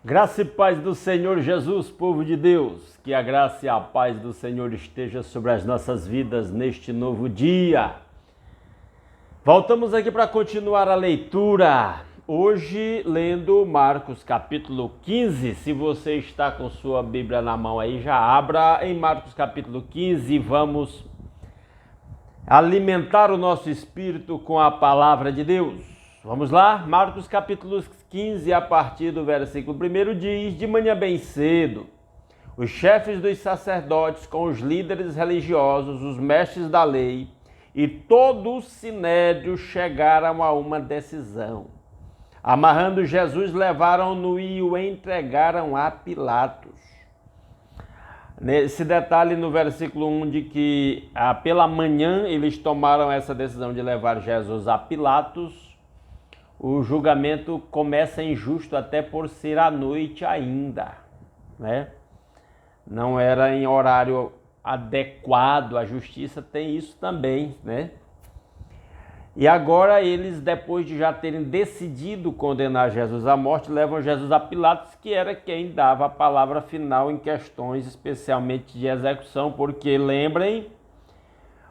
Graça e paz do Senhor Jesus, povo de Deus, que a graça e a paz do Senhor esteja sobre as nossas vidas neste novo dia. Voltamos aqui para continuar a leitura, hoje lendo Marcos capítulo 15. Se você está com sua Bíblia na mão aí, já abra em Marcos capítulo 15 e vamos alimentar o nosso espírito com a palavra de Deus. Vamos lá? Marcos capítulo 15, a partir do versículo 1 diz: De manhã bem cedo, os chefes dos sacerdotes com os líderes religiosos, os mestres da lei e todo o sinédrio chegaram a uma decisão. Amarrando Jesus, levaram-no e o entregaram a Pilatos. Nesse detalhe no versículo 1 de que pela manhã eles tomaram essa decisão de levar Jesus a Pilatos. O julgamento começa injusto até por ser à noite ainda, né? Não era em horário adequado, a justiça tem isso também, né? E agora eles, depois de já terem decidido condenar Jesus à morte, levam Jesus a Pilatos, que era quem dava a palavra final em questões especialmente de execução, porque lembrem,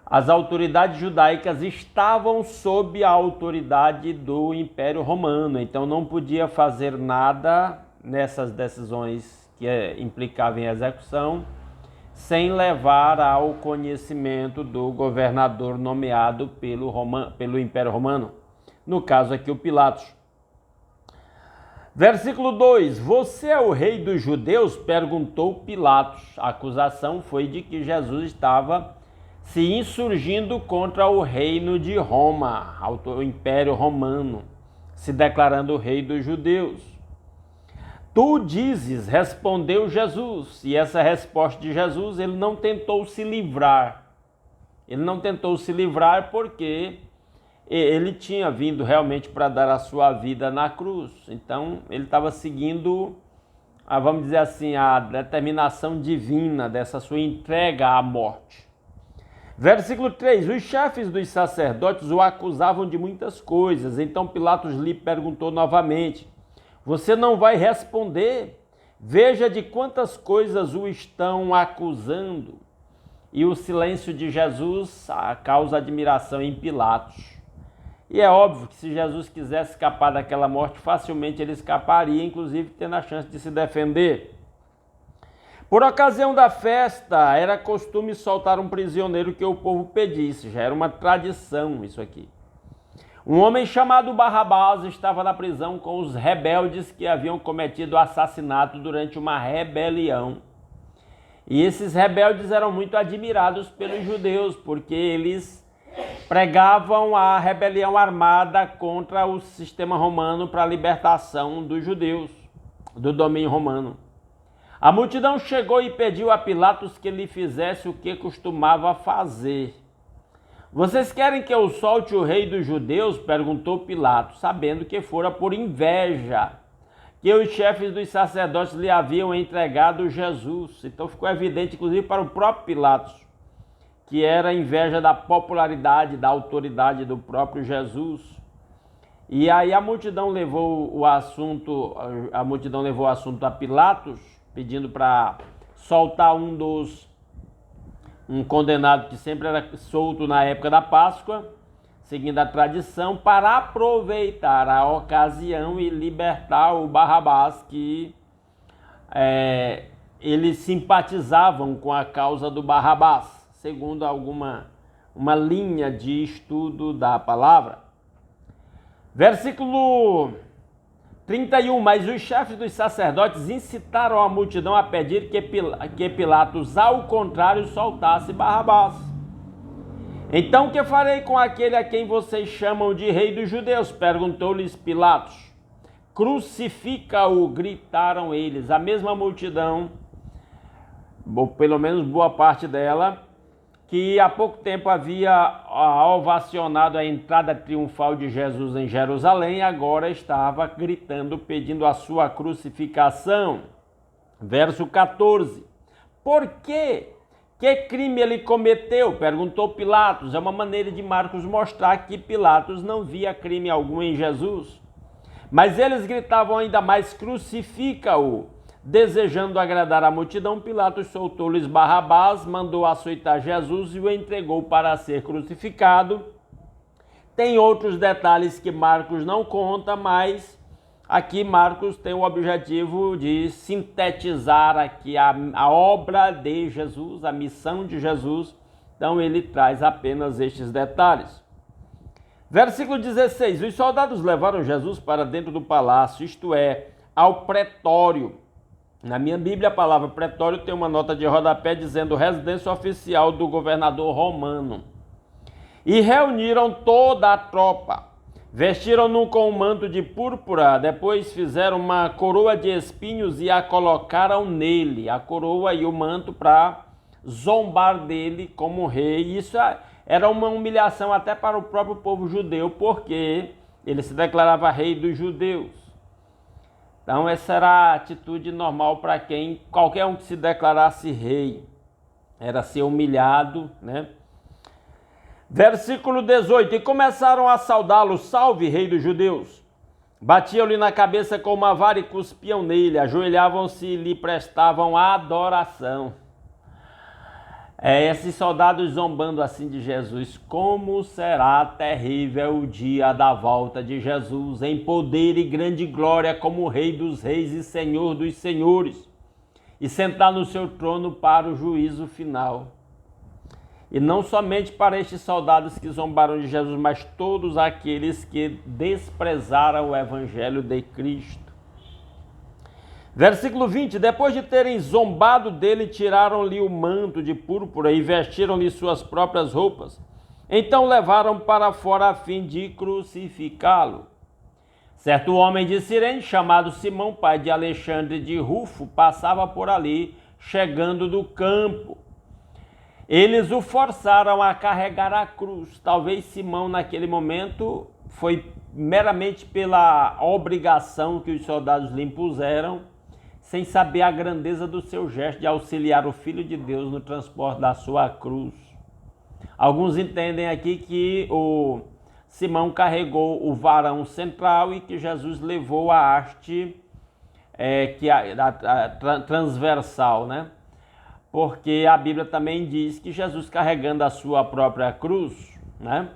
as autoridades judaicas estavam sob a autoridade do Império Romano, então não podia fazer nada nessas decisões que implicavam em execução, sem levar ao conhecimento do governador nomeado pelo Império Romano, no caso aqui o Pilatos. Versículo 2: Você é o rei dos judeus? Perguntou Pilatos. A acusação foi de que Jesus estava se insurgindo contra o reino de Roma, o Império Romano, se declarando o rei dos judeus. Tu dizes, respondeu Jesus, e essa resposta de Jesus, ele não tentou se livrar. Ele não tentou se livrar porque ele tinha vindo realmente para dar a sua vida na cruz. Então, ele estava seguindo, vamos dizer assim, a determinação divina dessa sua entrega à morte. Versículo 3: Os chefes dos sacerdotes o acusavam de muitas coisas. Então Pilatos lhe perguntou novamente: Você não vai responder? Veja de quantas coisas o estão acusando. E o silêncio de Jesus causa admiração em Pilatos. E é óbvio que se Jesus quisesse escapar daquela morte, facilmente ele escaparia, inclusive tendo a chance de se defender. Por ocasião da festa, era costume soltar um prisioneiro que o povo pedisse. Já era uma tradição isso aqui. Um homem chamado Barrabás estava na prisão com os rebeldes que haviam cometido o assassinato durante uma rebelião. E esses rebeldes eram muito admirados pelos judeus, porque eles pregavam a rebelião armada contra o sistema romano para a libertação dos judeus, do domínio romano. A multidão chegou e pediu a Pilatos que lhe fizesse o que costumava fazer. Vocês querem que eu solte o rei dos judeus? Perguntou Pilatos, sabendo que fora por inveja que os chefes dos sacerdotes lhe haviam entregado Jesus. Então ficou evidente, inclusive para o próprio Pilatos, que era inveja da popularidade, da autoridade do próprio Jesus. E aí a multidão levou o assunto a Pilatos, pedindo para soltar um condenado que sempre era solto na época da Páscoa, seguindo a tradição, para aproveitar a ocasião e libertar o Barrabás, que eles simpatizavam com a causa do Barrabás, segundo uma linha de estudo da palavra. Versículo 31, mas os chefes dos sacerdotes incitaram a multidão a pedir que Pilatos, ao contrário, soltasse Barrabás. Então, o que farei com aquele a quem vocês chamam de rei dos judeus? Perguntou-lhes Pilatos. Crucifica-o, gritaram eles. A mesma multidão, ou pelo menos boa parte dela, que há pouco tempo havia ovacionado a entrada triunfal de Jesus em Jerusalém, agora estava gritando, pedindo a sua crucificação. Verso 14. Por quê? Que crime ele cometeu? Perguntou Pilatos. É uma maneira de Marcos mostrar que Pilatos não via crime algum em Jesus. Mas eles gritavam ainda mais: crucifica-o! Desejando agradar a multidão, Pilatos soltou-lhes Barrabás, mandou açoitar Jesus e o entregou para ser crucificado. Tem outros detalhes que Marcos não conta, mas aqui Marcos tem o objetivo de sintetizar aqui a obra de Jesus, a missão de Jesus. Então ele traz apenas estes detalhes. Versículo 16: os soldados levaram Jesus para dentro do palácio, isto é, ao pretório. Na minha Bíblia, a palavra pretório tem uma nota de rodapé dizendo residência oficial do governador romano. E reuniram toda a tropa. Vestiram-no com um manto de púrpura, depois fizeram uma coroa de espinhos e a colocaram nele, a coroa e o manto, para zombar dele como rei. Isso era uma humilhação até para o próprio povo judeu, porque ele se declarava rei dos judeus. Então essa era a atitude normal para qualquer um que se declarasse rei, era ser humilhado, né? Versículo 18: e começaram a saudá-lo: salve, rei dos judeus! Batiam-lhe na cabeça com uma vara e cuspiam nele, ajoelhavam-se e lhe prestavam adoração. Esses soldados zombando assim de Jesus. Como será terrível o dia da volta de Jesus, em poder e grande glória, como Rei dos reis e Senhor dos senhores, e sentar no seu trono para o juízo final. E não somente para estes soldados que zombaram de Jesus, mas todos aqueles que desprezaram o evangelho de Cristo. Versículo 20: depois de terem zombado dele, tiraram-lhe o manto de púrpura e vestiram-lhe suas próprias roupas. Então levaram para fora a fim de crucificá-lo. Certo homem de Cirene, chamado Simão, pai de Alexandre de Rufo, passava por ali, chegando do campo. Eles o forçaram a carregar a cruz. Talvez Simão, naquele momento, foi meramente pela obrigação que os soldados lhe impuseram, sem saber a grandeza do seu gesto de auxiliar o Filho de Deus no transporte da sua cruz. Alguns entendem aqui que o Simão carregou o varão central e que Jesus levou a haste transversal, né? Porque a Bíblia também diz que Jesus carregando a sua própria cruz, né?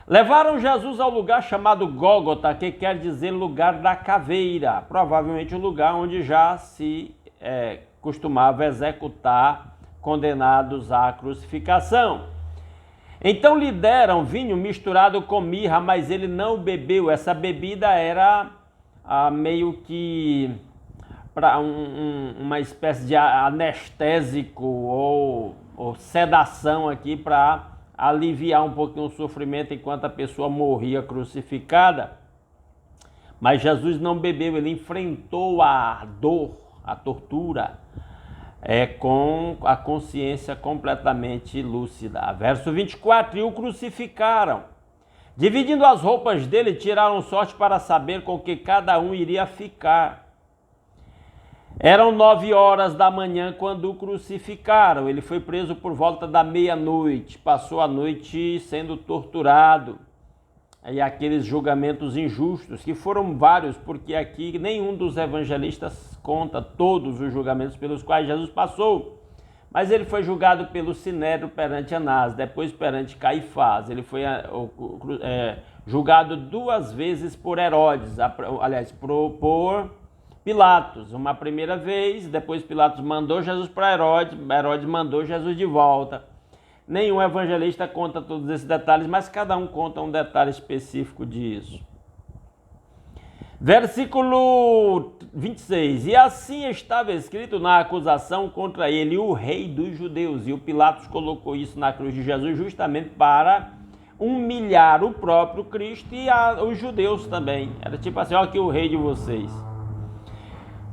Levaram Jesus ao lugar chamado Gólgota, que quer dizer lugar da caveira, provavelmente o lugar onde já se costumava executar condenados à crucificação. Então lhe deram vinho misturado com mirra, mas ele não bebeu. Essa bebida era meio que para uma espécie de anestésico ou sedação aqui para aliviar um pouquinho o sofrimento enquanto a pessoa morria crucificada. Mas Jesus não bebeu, ele enfrentou a dor, a tortura, com a consciência completamente lúcida. Verso 24: e o crucificaram. Dividindo as roupas dele, tiraram sorte para saber com que cada um iria ficar. Eram 9 horas da manhã quando o crucificaram. Ele foi preso por volta da meia-noite, passou a noite sendo torturado. E aqueles julgamentos injustos, que foram vários, porque aqui nenhum dos evangelistas conta todos os julgamentos pelos quais Jesus passou. Mas ele foi julgado pelo Sinédrio perante Anás, depois perante Caifás. Ele foi julgado 2 vezes por Herodes, aliás, por Pilatos, uma primeira vez, depois Pilatos mandou Jesus para Herodes, Herodes mandou Jesus de volta. Nenhum evangelista conta todos esses detalhes, mas cada um conta um detalhe específico disso. Versículo 26: e assim estava escrito na acusação contra ele, o rei dos judeus. E o Pilatos colocou isso na cruz de Jesus justamente para humilhar o próprio Cristo e os judeus também. Era tipo assim: ó, aqui o rei de vocês.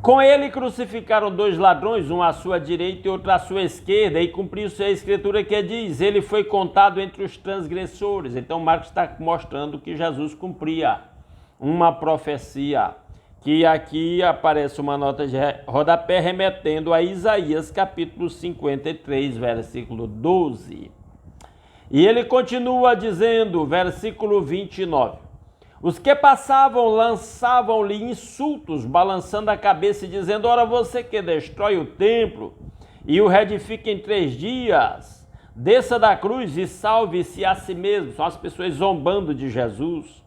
Com ele crucificaram 2 ladrões, um à sua direita e outro à sua esquerda, e cumpriu-se a escritura que diz: ele foi contado entre os transgressores. Então Marcos está mostrando que Jesus cumpria uma profecia, que aqui aparece uma nota de rodapé remetendo a Isaías capítulo 53, versículo 12. E ele continua dizendo, versículo 29: Os que passavam lançavam-lhe insultos, balançando a cabeça e dizendo: ora, você que destrói o templo e o reedifica em 3 dias, desça da cruz e salve-se a si mesmo. São as pessoas zombando de Jesus.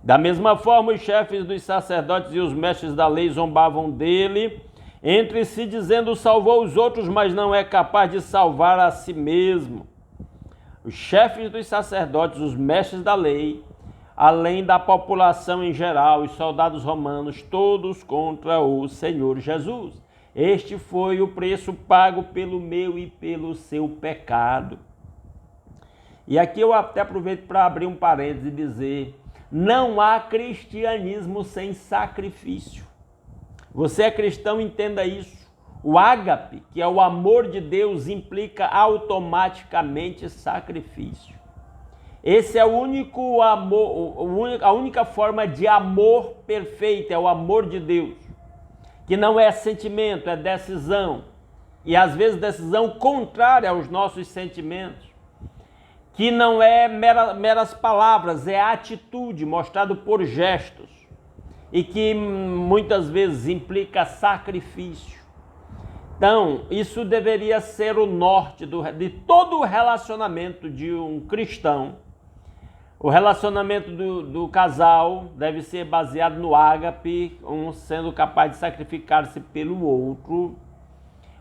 Da mesma forma, os chefes dos sacerdotes e os mestres da lei zombavam dele, entre si dizendo: salvou os outros, mas não é capaz de salvar a si mesmo. Os chefes dos sacerdotes, os mestres da lei, além da população em geral, os soldados romanos, todos contra o Senhor Jesus. Este foi o preço pago pelo meu e pelo seu pecado. E aqui eu até aproveito para abrir um parênteses e dizer: não há cristianismo sem sacrifício. Você é cristão, entenda isso. O ágape, que é o amor de Deus, implica automaticamente sacrifício. Esse é o único amor, a única forma de amor perfeito, é o amor de Deus, que não é sentimento, é decisão, e às vezes decisão contrária aos nossos sentimentos, que não é meras palavras, é atitude mostrado por gestos, e que muitas vezes implica sacrifício. Então, isso deveria ser o norte de todo o relacionamento de um cristão. O relacionamento do casal deve ser baseado no ágape, um sendo capaz de sacrificar-se pelo outro.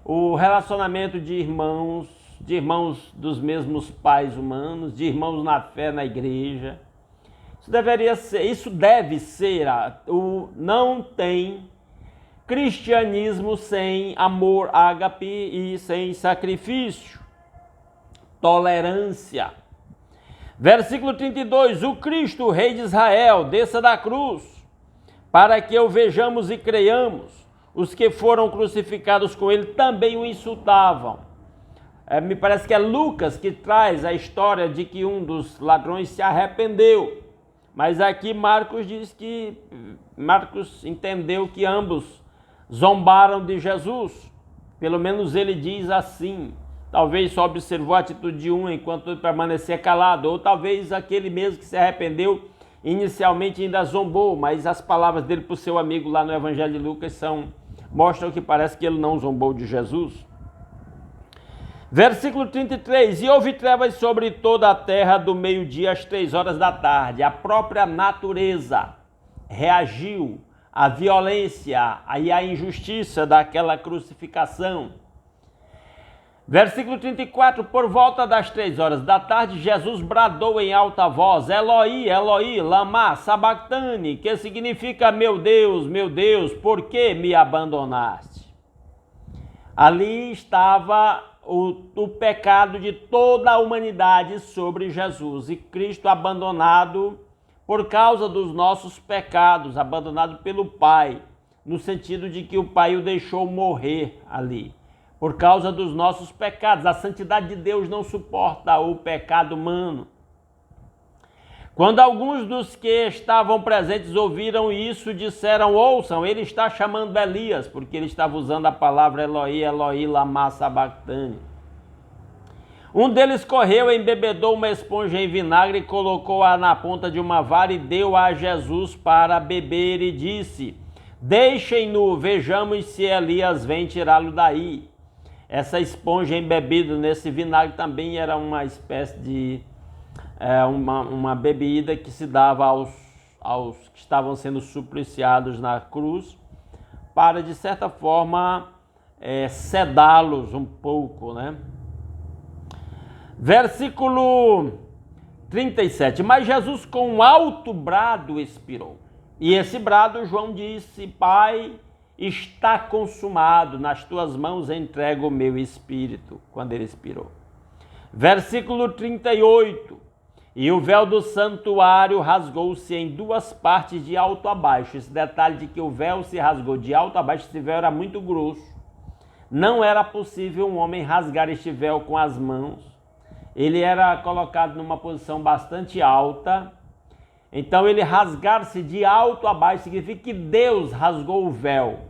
O relacionamento de irmãos dos mesmos pais humanos, de irmãos na fé na igreja. Isso deve ser, não tem cristianismo sem amor ágape e sem sacrifício. Tolerância. Versículo 32, o Cristo, Rei de Israel, desça da cruz, para que o vejamos e creiamos. Os que foram crucificados com ele também o insultavam. Me parece que é Lucas que traz a história de que um dos ladrões se arrependeu. Mas aqui Marcos entendeu que ambos zombaram de Jesus. Pelo menos ele diz assim. Talvez só observou a atitude de um enquanto ele permanecia calado, ou talvez aquele mesmo que se arrependeu inicialmente ainda zombou, mas as palavras dele para o seu amigo lá no Evangelho de Lucas mostram que parece que ele não zombou de Jesus. Versículo 33, e houve trevas sobre toda a terra do meio-dia às 3 horas da tarde. A própria natureza reagiu à violência e à injustiça daquela crucificação. Versículo 34, por volta das 3 horas da tarde, Jesus bradou em alta voz: Eloi, Eloi, lama sabactani, que significa: meu Deus, por que me abandonaste? Ali estava o pecado de toda a humanidade sobre Jesus, e Cristo abandonado por causa dos nossos pecados, abandonado pelo Pai, no sentido de que o Pai o deixou morrer ali. Por causa dos nossos pecados. A santidade de Deus não suporta o pecado humano. Quando alguns dos que estavam presentes ouviram isso, disseram: ouçam, ele está chamando Elias, porque ele estava usando a palavra Eloi, Eloi, lama sabactani. Um deles correu, embebedou uma esponja em vinagre, colocou-a na ponta de uma vara e deu a Jesus para beber e disse: deixem-no, vejamos se Elias vem tirá-lo daí. Essa esponja embebida nesse vinagre também era uma espécie de uma bebida que se dava aos que estavam sendo supliciados na cruz, para, de certa forma, sedá-los um pouco, né? Versículo 37, mas Jesus com um alto brado expirou. E esse brado, João disse: Pai, está consumado, nas tuas mãos entrego o meu espírito, quando ele expirou. Versículo 38, e o véu do santuário rasgou-se em 2 partes de alto a baixo. Esse detalhe de que o véu se rasgou de alto a baixo, esse véu era muito grosso. Não era possível um homem rasgar este véu com as mãos. Ele era colocado numa posição bastante alta. Então ele rasgar-se de alto a baixo significa que Deus rasgou o véu.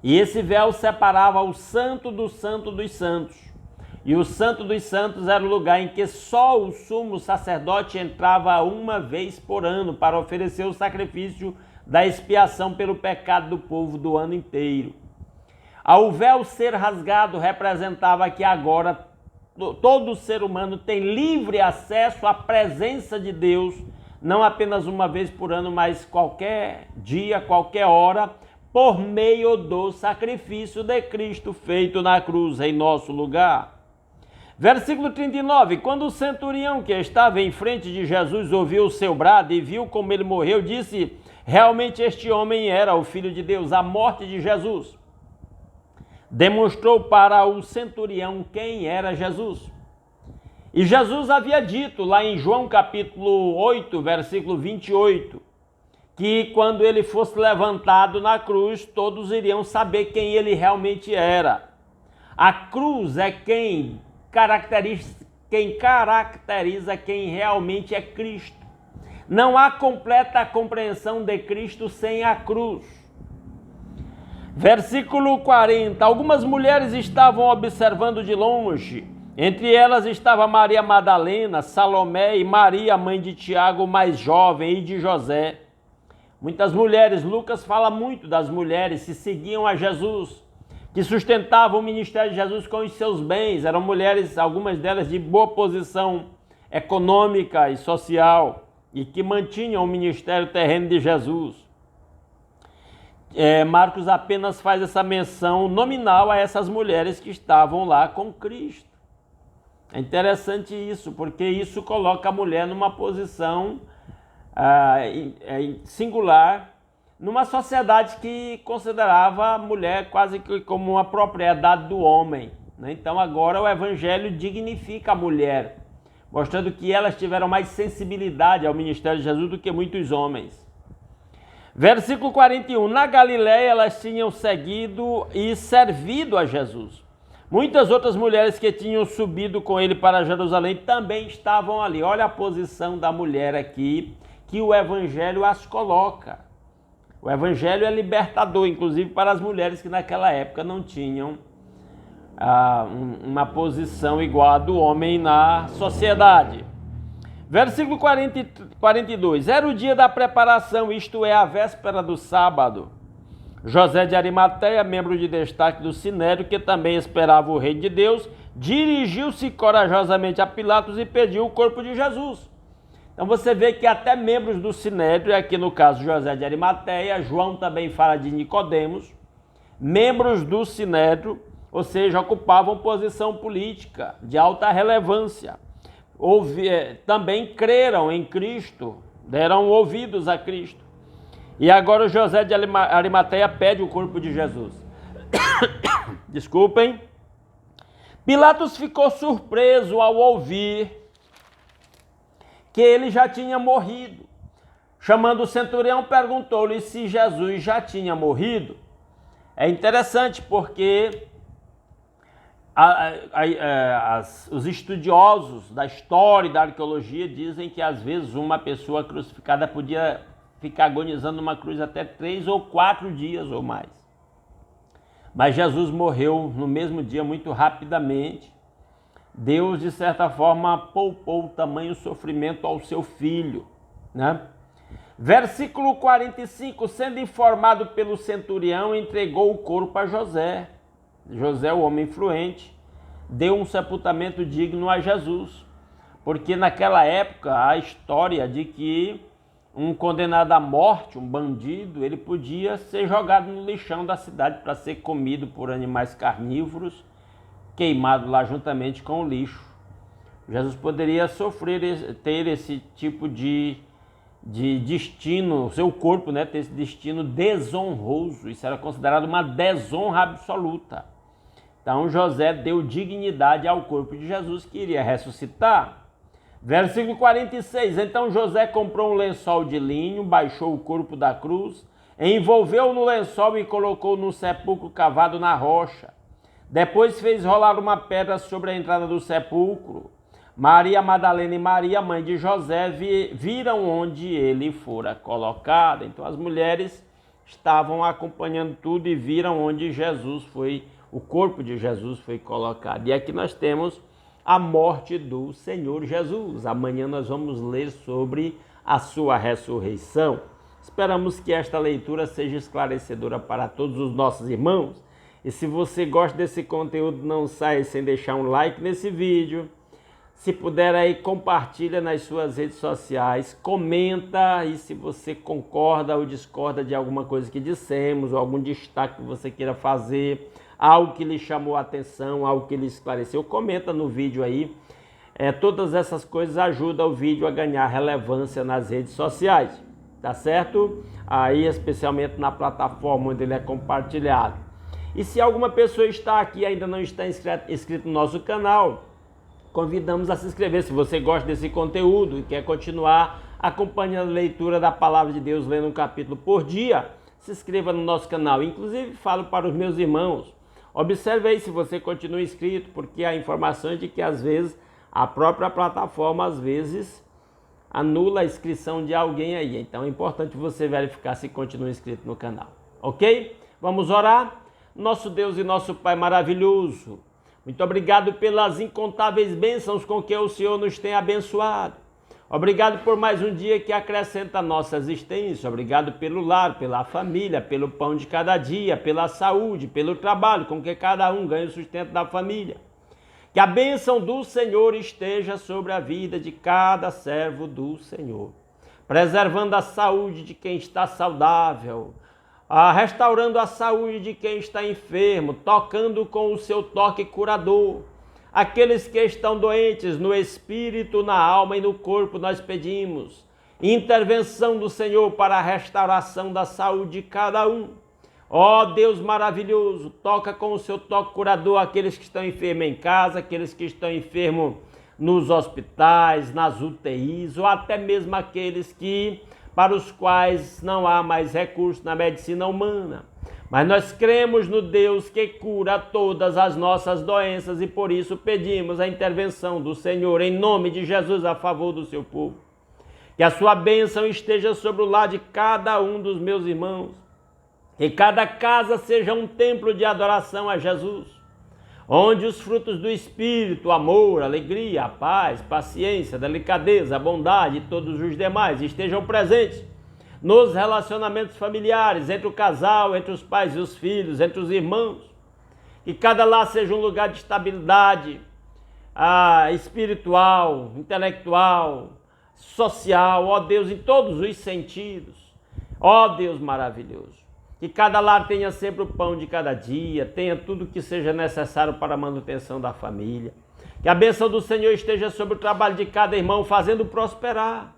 E esse véu separava o santo do santo dos santos. E o Santo dos Santos era o lugar em que só o sumo sacerdote entrava uma vez por ano para oferecer o sacrifício da expiação pelo pecado do povo do ano inteiro. Ao véu ser rasgado, representava que agora todo ser humano tem livre acesso à presença de Deus, não apenas uma vez por ano, mas qualquer dia, qualquer hora, por meio do sacrifício de Cristo feito na cruz em nosso lugar. Versículo 39, quando o centurião que estava em frente de Jesus ouviu o seu brado e viu como ele morreu, disse, realmente este homem era o Filho de Deus. A morte de Jesus demonstrou para o centurião quem era Jesus. E Jesus havia dito lá em João capítulo 8, versículo 28, que quando ele fosse levantado na cruz, todos iriam saber quem ele realmente era. A cruz é quem caracteriza quem realmente é Cristo. Não há completa compreensão de Cristo sem a cruz. Versículo 40. Algumas mulheres estavam observando de longe. Entre elas estava Maria Madalena, Salomé e Maria, mãe de Tiago, mais jovem, e de José. Muitas mulheres, Lucas fala muito das mulheres que seguiam a Jesus, que sustentavam o ministério de Jesus com os seus bens. Eram mulheres, algumas delas de boa posição econômica e social, e que mantinham o ministério terreno de Jesus. Marcos apenas faz essa menção nominal a essas mulheres que estavam lá com Cristo. É interessante isso, porque isso coloca a mulher numa posição singular, numa sociedade que considerava a mulher quase que como uma propriedade do homem, né? Então agora o Evangelho dignifica a mulher, mostrando que elas tiveram mais sensibilidade ao ministério de Jesus do que muitos homens. Versículo 41, na Galiléia elas tinham seguido e servido a Jesus. Muitas outras mulheres que tinham subido com ele para Jerusalém também estavam ali. Olha a posição da mulher aqui, que o Evangelho as coloca. O Evangelho é libertador, inclusive para as mulheres que naquela época não tinham uma posição igual à do homem na sociedade. Versículo 42. Era o dia da preparação, isto é, a véspera do sábado. José de Arimateia, membro de destaque do Sinédrio, que também esperava o Reino de Deus, dirigiu-se corajosamente a Pilatos e pediu o corpo de Jesus. Então você vê que até membros do Sinédrio, aqui no caso José de Arimateia, João também fala de Nicodemos, membros do Sinédrio, ou seja, ocupavam posição política de alta relevância. Também creram em Cristo, deram ouvidos a Cristo. E agora o José de Arimateia pede o corpo de Jesus. Desculpem. Pilatos ficou surpreso ao ouvir que ele já tinha morrido. Chamando o centurião, perguntou-lhe se Jesus já tinha morrido. É interessante porque os estudiosos da história e da arqueologia dizem que às vezes uma pessoa crucificada podia ficar agonizando numa cruz até 3 ou 4 dias ou mais. Mas Jesus morreu no mesmo dia muito rapidamente. Deus, de certa forma, poupou tamanho sofrimento ao seu filho, né? Versículo 45, sendo informado pelo centurião, entregou o corpo a José. José, o homem influente, deu um sepultamento digno a Jesus, porque naquela época a história de que um condenado à morte, um bandido, ele podia ser jogado no lixão da cidade para ser comido por animais carnívoros, queimado lá juntamente com o lixo. Jesus poderia ter esse tipo de destino, seu corpo, né, ter esse destino desonroso. Isso era considerado uma desonra absoluta. Então José deu dignidade ao corpo de Jesus, que iria ressuscitar. Versículo 46, então José comprou um lençol de linho, baixou o corpo da cruz, envolveu no lençol e colocou num sepulcro cavado na rocha. Depois fez rolar uma pedra sobre a entrada do sepulcro. Maria Madalena e Maria, mãe de José, viram onde ele fora colocado. Então as mulheres estavam acompanhando tudo e viram onde Jesus foi o corpo de Jesus foi colocado. E aqui nós temos a morte do Senhor Jesus. Amanhã nós vamos ler sobre a sua ressurreição. Esperamos que esta leitura seja esclarecedora para todos os nossos irmãos. E se você gosta desse conteúdo, não saia sem deixar um like nesse vídeo. Se puder aí, compartilha nas suas redes sociais, comenta e se você concorda ou discorda de alguma coisa que dissemos, ou algum destaque que você queira fazer, algo que lhe chamou a atenção, algo que lhe esclareceu, comenta no vídeo aí. Todas essas coisas ajudam o vídeo a ganhar relevância nas redes sociais, tá certo? Aí, especialmente na plataforma onde ele é compartilhado. E se alguma pessoa está aqui e ainda não está inscrito no nosso canal, convidamos a se inscrever. Se você gosta desse conteúdo e quer continuar acompanhando a leitura da Palavra de Deus, lendo um capítulo por dia, se inscreva no nosso canal. Inclusive, falo para os meus irmãos, observe aí se você continua inscrito, porque há informações de que às vezes a própria plataforma às vezes anula a inscrição de alguém aí. Então é importante você verificar se continua inscrito no canal. Ok? Vamos orar? Nosso Deus e nosso Pai maravilhoso, muito obrigado pelas incontáveis bênçãos com que o Senhor nos tem abençoado. Obrigado por mais um dia que acrescenta a nossa existência. Obrigado pelo lar, pela família, pelo pão de cada dia, pela saúde, pelo trabalho com que cada um ganha o sustento da família. Que a bênção do Senhor esteja sobre a vida de cada servo do Senhor, preservando a saúde de quem está saudável, restaurando a saúde de quem está enfermo, tocando com o seu toque curador. Aqueles que estão doentes no espírito, na alma e no corpo, nós pedimos intervenção do Senhor para a restauração da saúde de cada um. Ó Deus maravilhoso, toca com o seu toque curador aqueles que estão enfermos em casa, aqueles que estão enfermos nos hospitais, nas UTIs, ou até mesmo aqueles para os quais não há mais recurso na medicina humana. Mas nós cremos no Deus que cura todas as nossas doenças e por isso pedimos a intervenção do Senhor em nome de Jesus a favor do seu povo. Que a sua bênção esteja sobre o lar de cada um dos meus irmãos. Que cada casa seja um templo de adoração a Jesus, onde os frutos do Espírito, o amor, a alegria, a paz, paciência, a delicadeza, a bondade e todos os demais estejam presentes nos relacionamentos familiares, entre o casal, entre os pais e os filhos, entre os irmãos. Que cada lar seja um lugar de estabilidade espiritual, intelectual, social, ó Deus, em todos os sentidos. Ó Deus maravilhoso. Que cada lar tenha sempre o pão de cada dia, tenha tudo que seja necessário para a manutenção da família. Que a bênção do Senhor esteja sobre o trabalho de cada irmão, fazendo prosperar.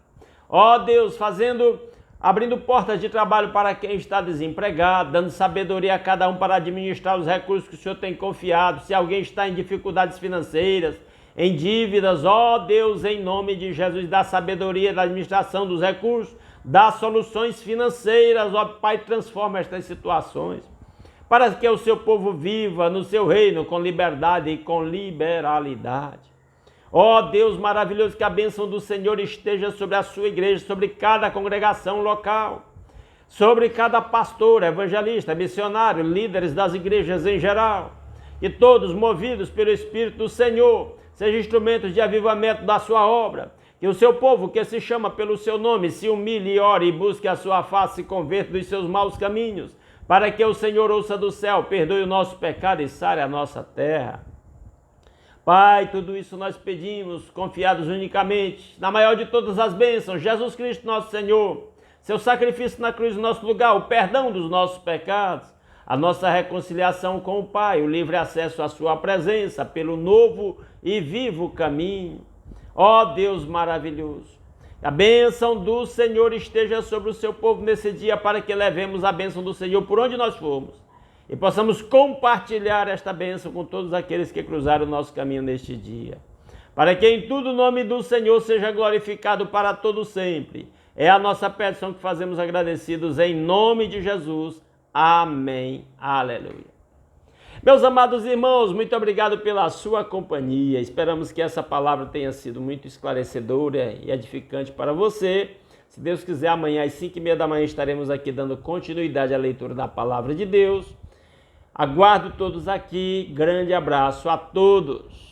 Ó Deus, abrindo portas de trabalho para quem está desempregado, dando sabedoria a cada um para administrar os recursos que o Senhor tem confiado. Se alguém está em dificuldades financeiras, em dívidas, ó Deus, em nome de Jesus, dá sabedoria da administração dos recursos, dá soluções financeiras, ó Pai, transforma estas situações, para que o seu povo viva no seu reino com liberdade e com liberalidade. Ó Deus maravilhoso, que a bênção do Senhor esteja sobre a sua igreja, sobre cada congregação local, sobre cada pastor, evangelista, missionário, líderes das igrejas em geral, que todos movidos pelo Espírito do Senhor sejam instrumentos de avivamento da sua obra. Que o seu povo que se chama pelo seu nome se humilhe, ore e busque a sua face e converta dos seus maus caminhos, para que o Senhor ouça do céu, perdoe o nosso pecado e sare a nossa terra. Pai, tudo isso nós pedimos, confiados unicamente na maior de todas as bênçãos, Jesus Cristo nosso Senhor, seu sacrifício na cruz no nosso lugar, o perdão dos nossos pecados, a nossa reconciliação com o Pai, o livre acesso à sua presença pelo novo e vivo caminho. Ó Deus maravilhoso, a bênção do Senhor esteja sobre o seu povo nesse dia, para que levemos a bênção do Senhor por onde nós formos e possamos compartilhar esta bênção com todos aqueles que cruzaram o nosso caminho neste dia. Para que em tudo o nome do Senhor seja glorificado para todo sempre. É a nossa petição que fazemos agradecidos em nome de Jesus. Amém. Aleluia. Meus amados irmãos, muito obrigado pela sua companhia. Esperamos que essa palavra tenha sido muito esclarecedora e edificante para você. Se Deus quiser, amanhã às 5h30 da manhã estaremos aqui dando continuidade à leitura da palavra de Deus. Aguardo todos aqui. Grande abraço a todos.